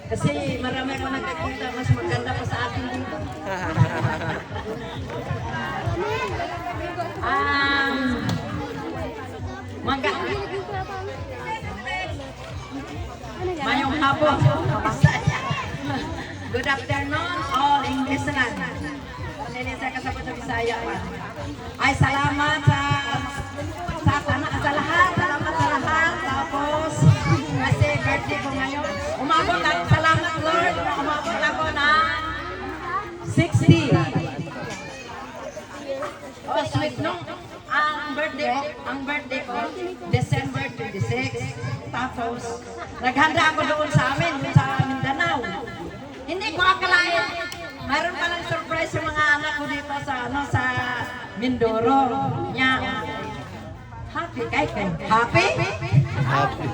Kasi marami ako nakakita, mas maganda pa sa atin dito. Mayong hapon. Good afternoon, all English na. Nilisa ka sa Bisaya pa. Ay, salamat sa lahat. Salamat sa lahat. Tapos, kasi birthday ko ngayon. Umabot ako, salamat Lord. Umabot ako na 60. Oh, sweet, no? Ang birthday ko, December 26. Tapos, naghanda ako doon sa amin, sa Mindanao. Hindi ko akalain. Mayroon palang surprise yung mga anak ko dito sa Mindoro. Happy kay. Happy? Happy.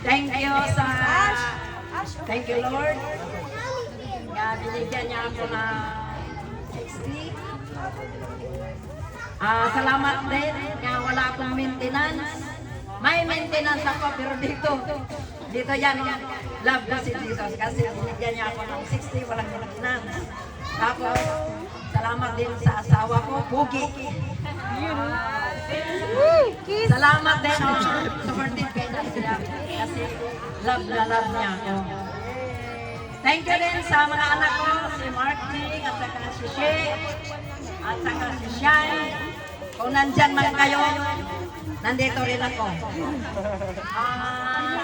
Thank you Lord. Binigyan niya ako na 60. Salamat din na wala akong maintenance. May maintenance ako pero dito yan, love na si Jesus kasi binigyan niya ako ng 60, walang maintenance. Tapos, salamat din sa asawa ko, Pugi. Salamat din sa birthday kay Nasira kasi love niya ako. Thank you din sa mga anak ko, si Marky, at saka si Shay, at saka si Shai. Kung nandyan man kayo, nandito rin ako.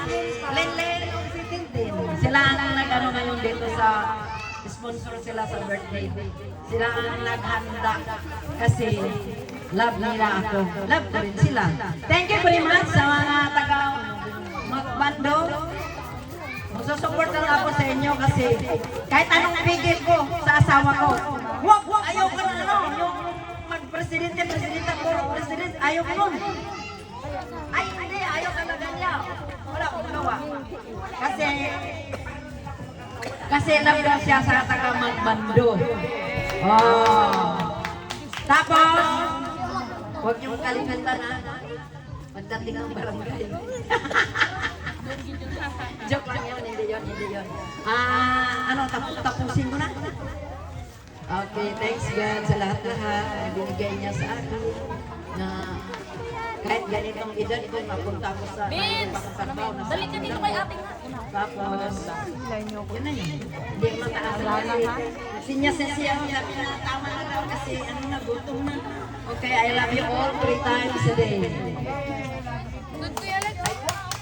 Si Lenlen, si Tintin. Sila ang nag-ano ngayon dito sa sponsor sila sa birthday. Sila ang naghanda kasi love nila ako. Love ko rin sila. Thank you very much sa mga taga-Makbando. Magsusupport lang ako sa inyo kasi kahit anong bigay ko sa asawa ko, wag, ayaw ka na yung mag-presidente, ayaw ko nun. Ay, hindi, ayaw ka na ganyan. Wala akong gawa. Kasi love daw siya sa taga-Makbando. Tapos, huwag niyong kalimutan na pagdating ng barangay. Joke lang yun, hindi yun. Tapusin ko na. Okay, thanks God sa lahat-lahat na binigay niya sa akin na kahit ganitong edad ito, mapunta ako sa pagkakataw na sa akin. Tapos, yun na yun. Hindi mataas lang. Sinya-sinya ako sabi na tama na daw kasi gutom na. Okay, I love you all 3 times a day.